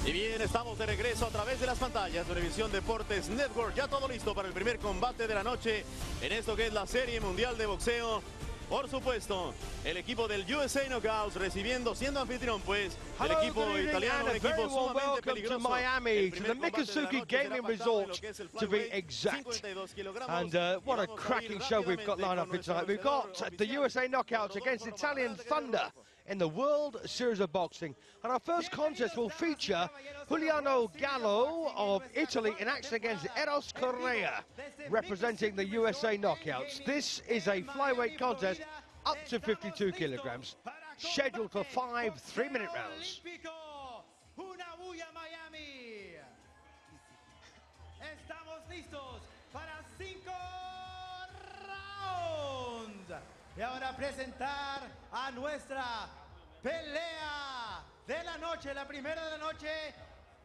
Y bien, estamos de regreso a través de las pantallas de Univisión Deportes Network. Ya todo listo para el primer combate de la noche en esto que es la Serie Mundial de Boxeo. Por supuesto, el equipo del USA Knockouts recibiendo, siendo anfitrión, pues, el equipo italiano, un equipo sumamente peligroso. To Miami, to the Miccosukee Gaming Resort, to be exact. And what a cracking show we've got lined up here tonight. We've got the USA Knockouts against Italian Thunder in the World Series of Boxing. And our first contest will feature Juliano Gallo of Italy in action against Eros Correa, representing the USA Knockouts. This is a flyweight contest up to 52 kilograms, scheduled for 5 3-minute rounds. Una bulla Miami. Estamos listos para 5 rounds. Y ahora presentar a nuestra pelea de la noche, la primera de la noche.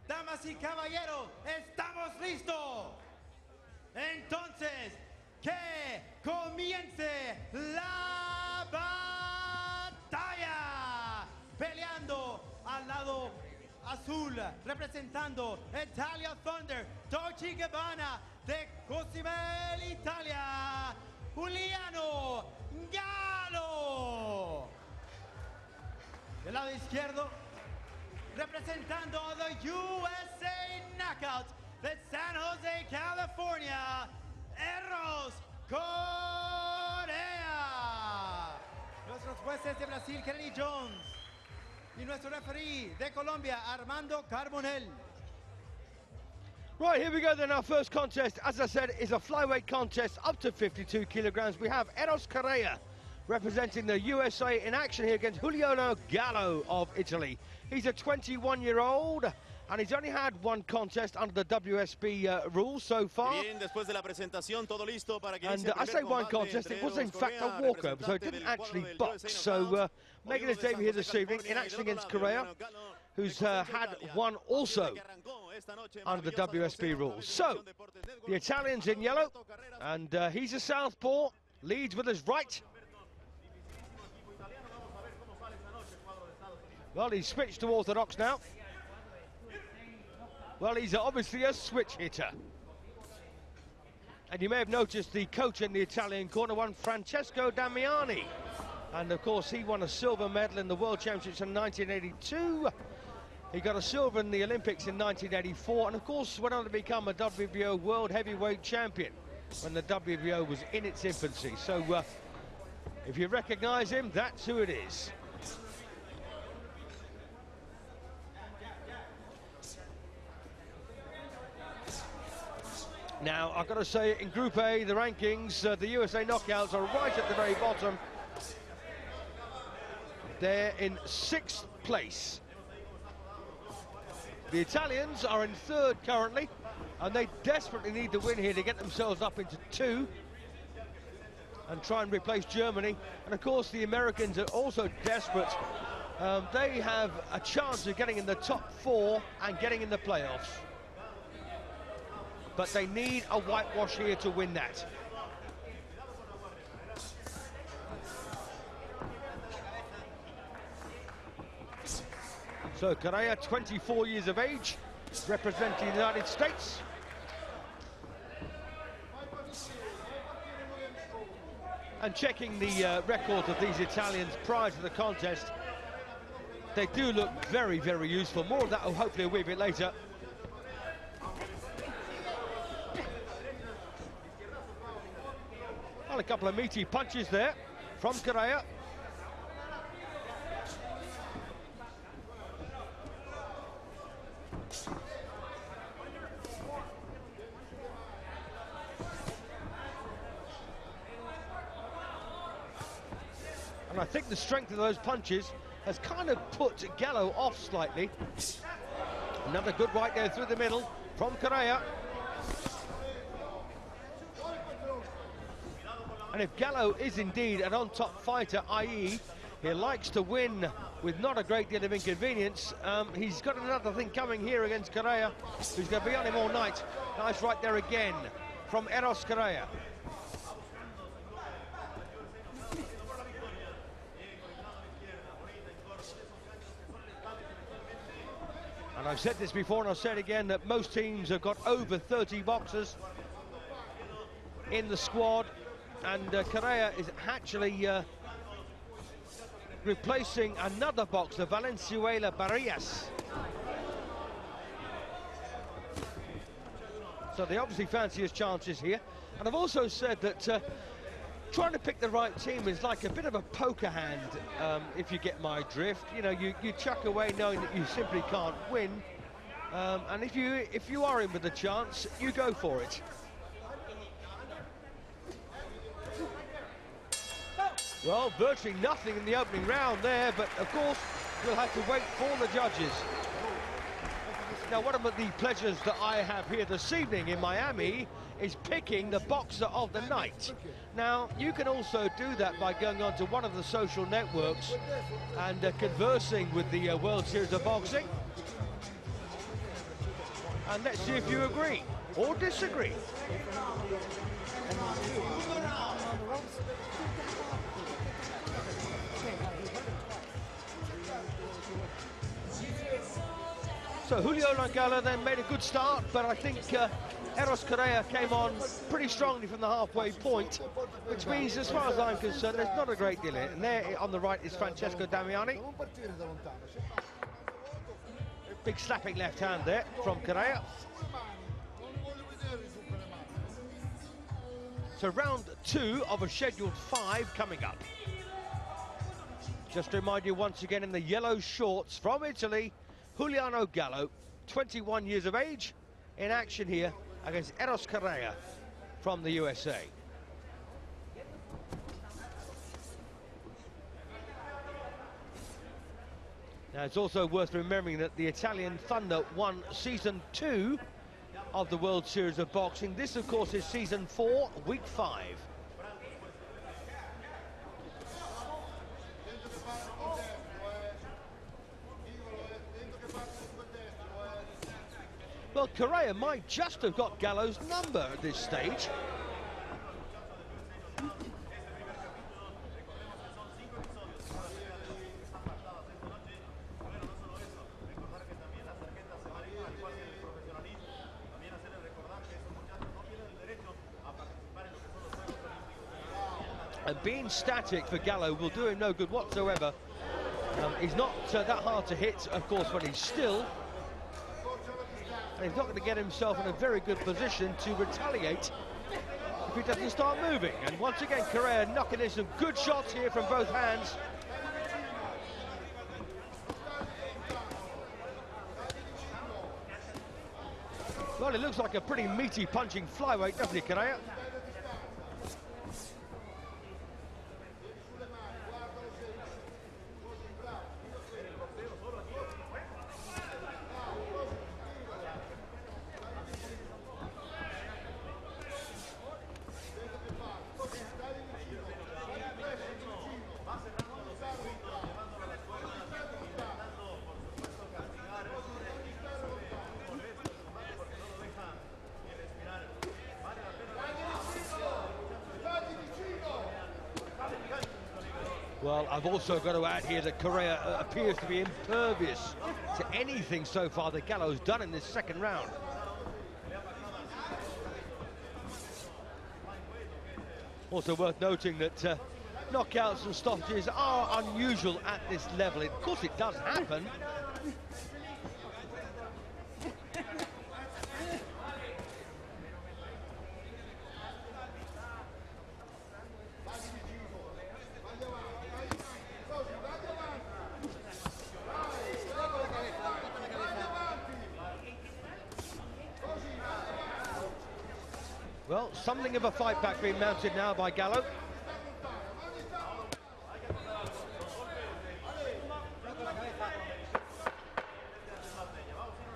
Damas y caballeros, estamos listos. Entonces, que comience la batalla. Peleando al lado azul, representando Italia Thunder, Dolce Gabbana de Cozumel, Italia, Juliano Gallo. Del lado izquierdo, representando the USA Knockouts de San Jose, California, Eros Correa. Nuestros jueces de Brasil, Kennedy Jones. Y nuestro referee de Colombia, Armando Carbonell. Right, here we go then. Our first contest, as I said, is a flyweight contest up to 52 kilograms. We have Eros Correa representing the USA in action here against Juliano Gallo of Italy. He's a 21-year-old and he's only had one contest under the WSB rules so far. And I say one contest, it was in fact a walkover, so it didn't actually box. So making his debut here this evening in action against Correa, who's had one also under the WSB rules. So, the Italian's in yellow, and he's a southpaw, leads with his right. Well, he's switched to orthodox now. Well, he's obviously a switch hitter. And you may have noticed the coach in the Italian corner, one Francesco Damiani. And of course, he won a silver medal in the World Championships in 1982. He got a silver in the Olympics in 1984. And of course, went on to become a WBO World Heavyweight Champion when the WBO was in its infancy. So if you recognize him, that's who it is. Now, I've got to say, in Group A, the rankings, the USA Knockouts are right at the very bottom. They're in 6th place. The Italians are in 3rd currently, and they desperately need the win here to get themselves up into 2 and try and replace Germany. And of course, the Americans are also desperate. They have a chance of getting in the top 4 and getting in the playoffs. But they need a whitewash here to win that. So Correa, 24 years of age, representing the United States. And checking the records of these Italians prior to the contest, they do look very, very useful. More of that hopefully a wee bit later. Well, a couple of meaty punches there from Correa. And I think the strength of those punches has kind of put Gallo off slightly. Another good right there through the middle from Correa. And if Gallo is indeed an on-top fighter, i.e. he likes to win with not a great deal of inconvenience, he's got another thing coming here against Correa, who's going to be on him all night. Nice right there again from Eros Correa. And I've said this before and I'll say it again, that most teams have got over 30 boxers in the squad, and Correa is actually replacing another boxer, Valenzuela Barrias. So they obviously fancy his chances here. And I've also said that trying to pick the right team is like a bit of a poker hand, if you get my drift. You know, you chuck away knowing that you simply can't win. And if you are in with a chance, you go for it. Well, virtually nothing in the opening round there, but of course we'll have to wait for the judges. Now, one of the pleasures that I have here this evening in Miami is picking the boxer of the night. Now, you can also do that by going onto one of the social networks and conversing with the World Series of Boxing. And let's see if you agree or disagree. So Julio Langala then made a good start, but I think Eros Correa came on pretty strongly from the halfway point, which means, as far as I'm concerned, there's not a great deal in it. And there on the right is Francesco Damiani. Big slapping left hand there from Correa. So round 2 of a scheduled 5 coming up. Just to remind you once again, in the yellow shorts from Italy, Juliano Gallo, 21 years of age, in action here against Eros Correa from the USA. Now, it's also worth remembering that the Italian Thunder won Season 2 of the World Series of Boxing. This, of course, is Season 4, Week 5. Well, Correa might just have got Gallo's number at this stage. And being static for Gallo will do him no good whatsoever. He's not that hard to hit, of course, when he's still. And he's not going to get himself in a very good position to retaliate if he doesn't start moving. And once again, Correa knocking in some good shots here from both hands. Well, it looks like a pretty meaty punching flyweight, doesn't he, Correa? Well, I've also got to add here that Correa appears to be impervious to anything so far that Gallo's done in this second round. Also worth noting that knockouts and stoppages are unusual at this level. Of course, it does happen. Well, something of a fight back being mounted now by Gallo.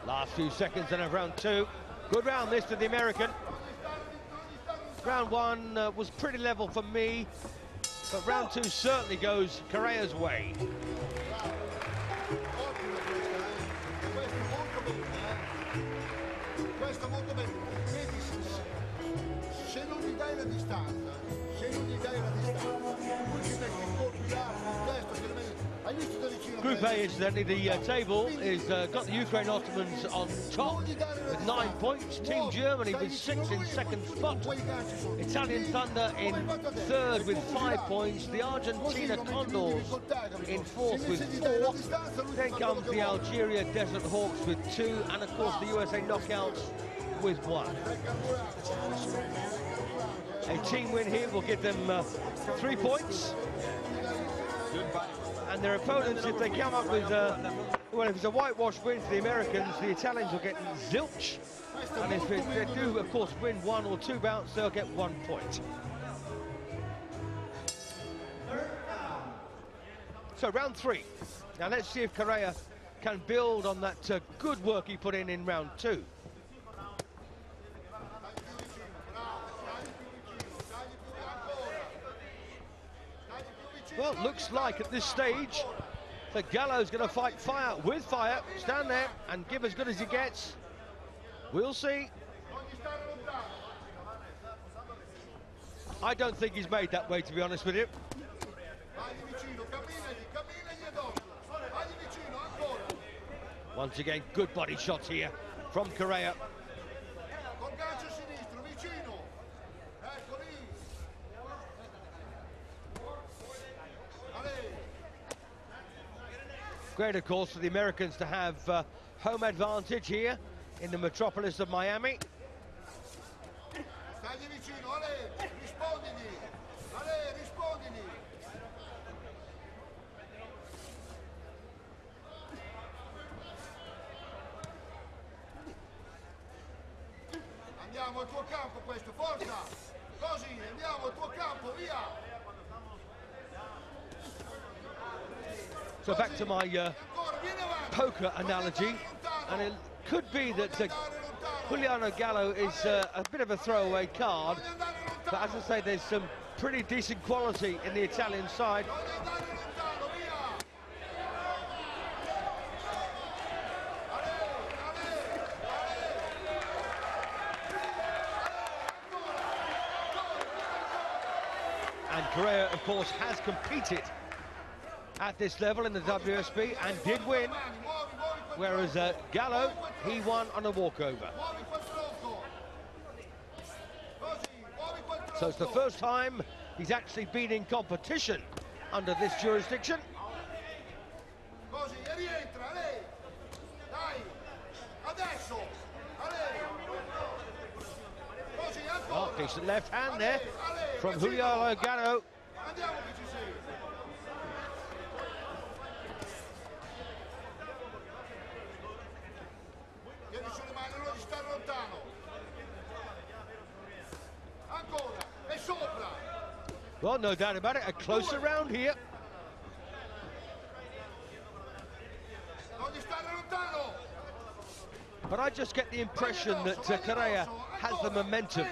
Last few seconds in of round 2. Good round this for the American. Round 1 was pretty level for me, but round 2 certainly goes Correa's way. Group Bay, incidentally, the table is got the Ukraine Ottomans on top with 9 points. Team Germany with 6 in second spot. Italian Thunder in third with 5 points. The Argentina Condors in fourth with 4. Then comes the Algeria Desert Hawks with 2, and of course the USA Knockouts with 1. A team win here will give them 3 points. And their opponents, if they come up with, well, if it's a whitewash win for the Americans, the Italians will get zilch. And if they do, of course, win 1 or 2 bouts, they'll get 1 point. So round 3. Now let's see if Correa can build on that good work he put in round 2. Well, looks like at this stage that Gallo's going to fight fire with fire, stand there and give as good as he gets. We'll see. I don't think he's made that way, to be honest with you. Once again, good body shots here from Correa. Great, of course, for the Americans to have home advantage here in the metropolis of Miami. Andiamo al tuo campo questo, forza! Così, andiamo al tuo campo, via! So back to my poker analogy, and it could be that Juliano Gallo is a bit of a throwaway card, but as I say, there's some pretty decent quality in the Italian side. And Correa, of course, has competed at this level in the WSB and did win, whereas Gallo, he won on a walkover. So it's the first time he's actually been in competition under this jurisdiction. Oh, decent left hand there from Juliano Gallo. Well, no doubt about it, a closer round here. But I just get the impression that Correa has the momentum.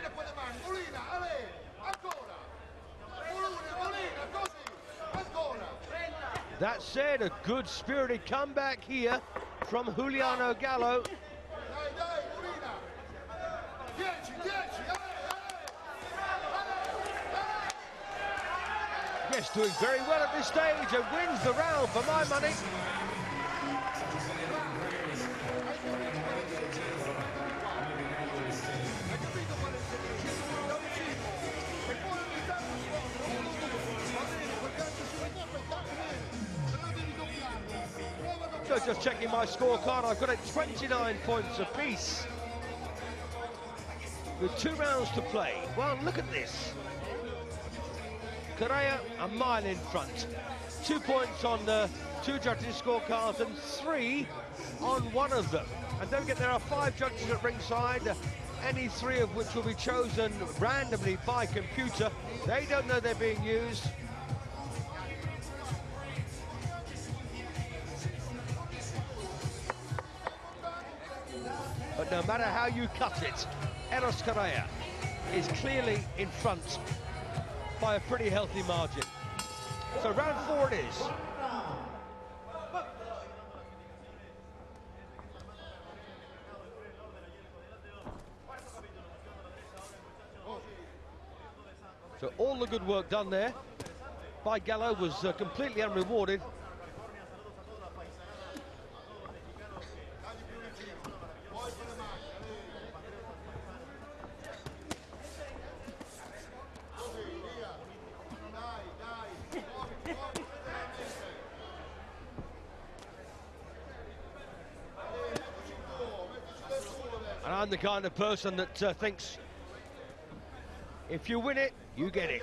That said, a good spirited comeback here from Juliano Gallo. Yes, doing very well at this stage and wins the round for my money. So just checking my scorecard, I've got it 29 points apiece with 2 rounds to play. Well, look at this. Correa a mile in front. 2 points on the 2 judges' scorecards and 3 on one of them. And don't forget, there are 5 judges at ringside, any 3 of which will be chosen randomly by computer. They don't know they're being used. But no matter how you cut it, Eros Correa is clearly in front by a pretty healthy margin. So round 4 it is. So all the good work done there by Gallo was completely unrewarded. I'm the kind of person that thinks if you win it, you get it.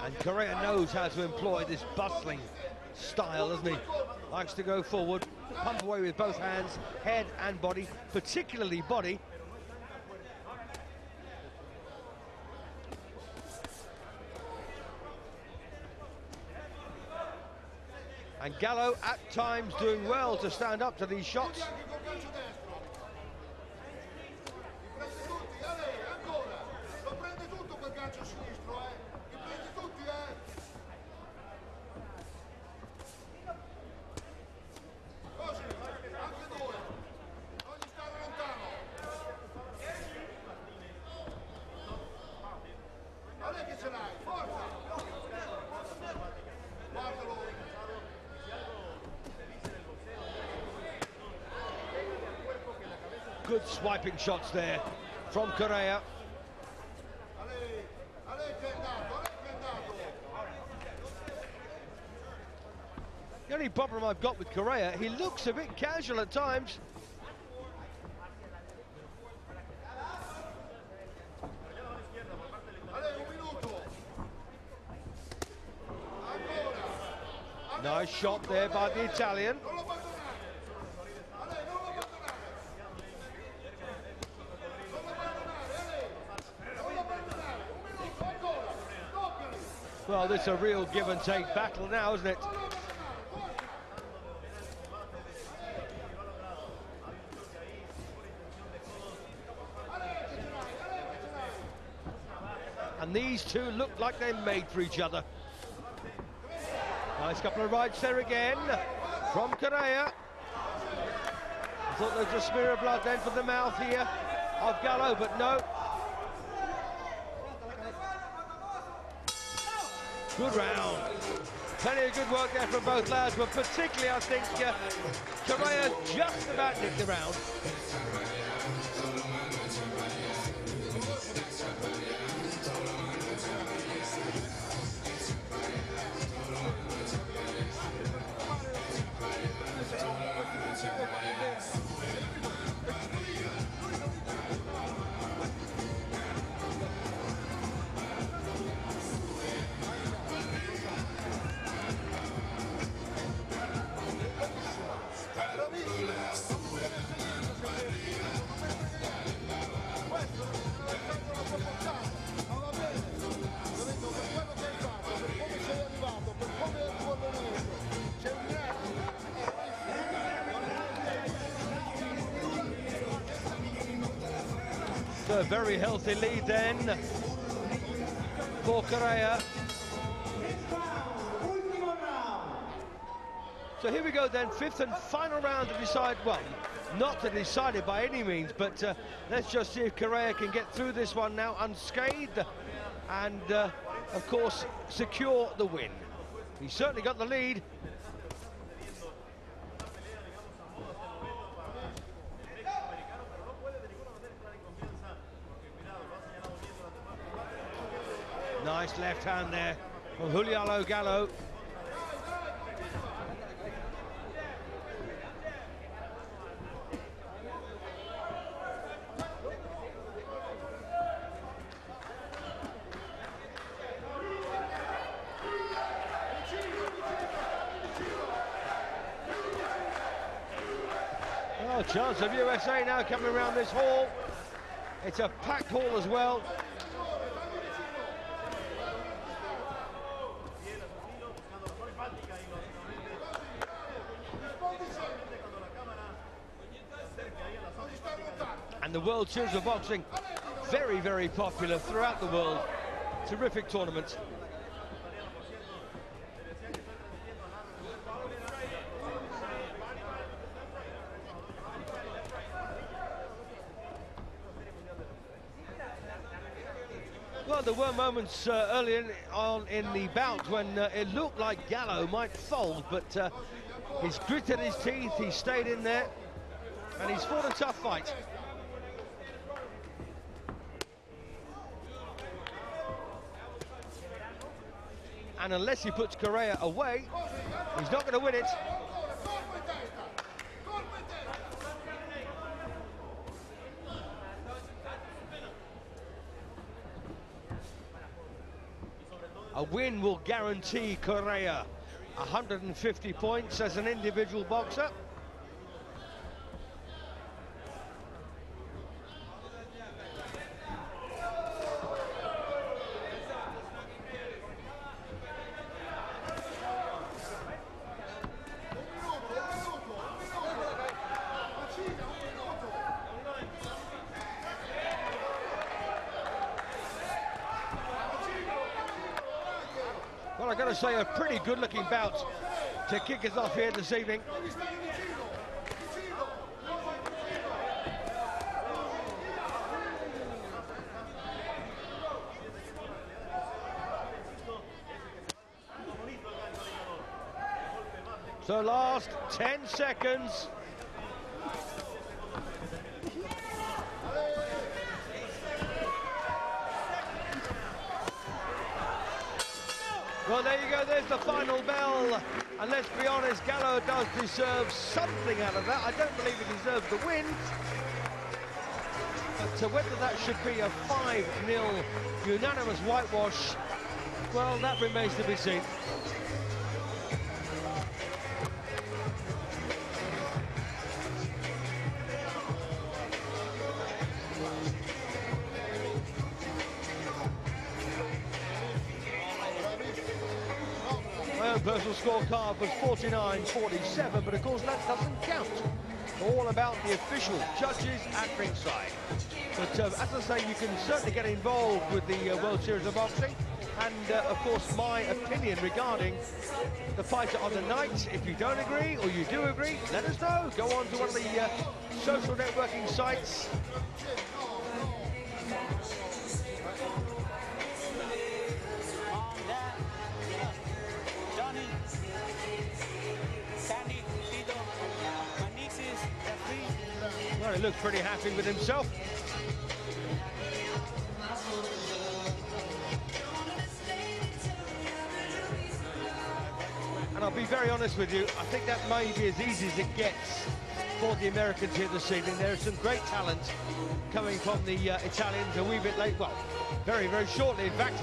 And Correa knows how to employ this bustling style, doesn't he? Likes to go forward, pump away with both hands, head and body, particularly body. And Gallo at times doing well to stand up to these shots. Good swiping shots there from Correa. The only problem I've got with Correa, he looks a bit casual at times. Nice shot there by the Italian. Well, this is a real give and take battle now, isn't it? And these two look like they're made for each other. Nice couple of rights there again from Correa. I thought there was a smear of blood then from the mouth here of Gallo, but no. Good round. Plenty of good work there from both lads, but particularly I think Correa just about nicked the round. A very healthy lead then for Correa. So here we go then, fifth and final round to decide, well, not to decide it by any means, but let's just see if Correa can get through this one now unscathed and, of course, secure the win. He's certainly got the lead. Nice left hand there from Juliano Gallo. Oh, chance of USA now coming around this hall. It's a packed hall as well. And the World Series of Boxing, very, very popular throughout the world. Terrific tournament. Well, there were moments early on in the bout when it looked like Gallo might fold, but he's gritted his teeth, he stayed in there. and he's fought a tough fight. And unless he puts Correa away, he's not going to win it. A win will guarantee Correa 150 points as an individual boxer. Well, I've got to say, a pretty good-looking bout to kick us off here this evening. So last 10 seconds. Well, there you go, there's the final bell. And let's be honest, Gallo does deserve something out of that. I don't believe he deserves the win. But whether that should be a 5-0 unanimous whitewash, well, that remains to be seen. Personal scorecard was 49-47, but of course that doesn't count. All about the official judges at ringside. But as I say, you can certainly get involved with the World Series of Boxing, and of course my opinion regarding the fighter of the night. If you don't agree or you do agree, let us know. Go on to one of the social networking sites. Well, he looks pretty happy with himself. And I'll be very honest with you, I think that may be as easy as it gets for the Americans here this evening. There is some great talent coming from the Italians a wee bit late, well, very, very shortly, in fact.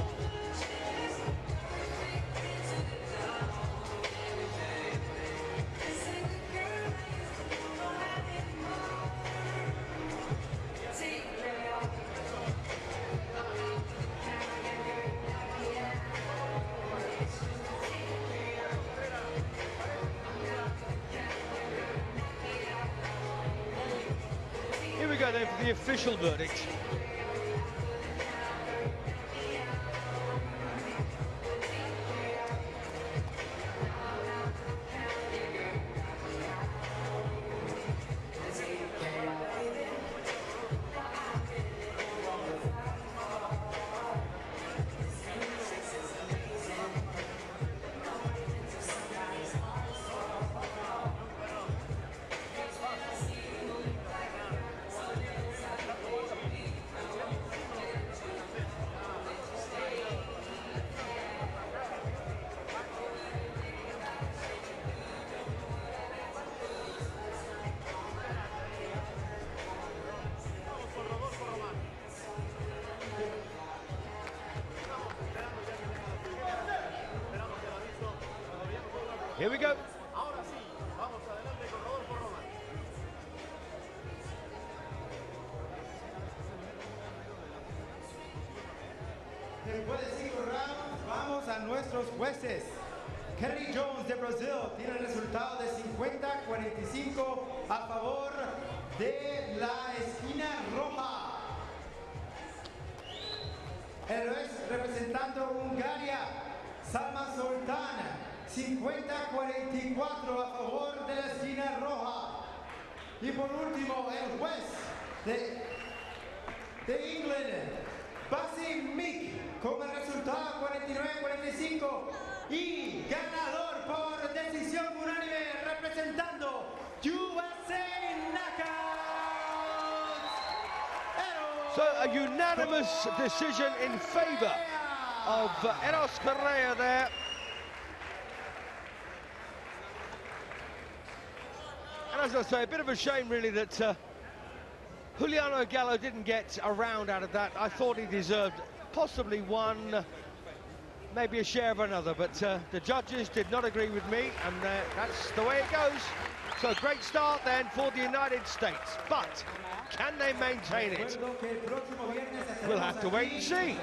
Go then for the official verdict. Here we go. Después de 5 rounds, vamos a nuestros jueces. Kerry Jones de Brasil tiene el resultado de 50-45 a favor de la esquina roja. El juez representando Hungría, Salma Sultan, 50-44 a favor de la esquina roja. Y por último, el juez de England, Basim Mick, con el resultado 49-45 y ganador por decisión unánime representando USA Knockout. So a unanimous decision in favour of Eros Correa there. And as I say, a bit of a shame really that Juliano Gallo didn't get a round out of that. I thought he deserved possibly one, maybe a share of another, but the judges did not agree with me, and that's the way it goes. So great start then for the United States, but can they maintain it? We'll have to wait and see.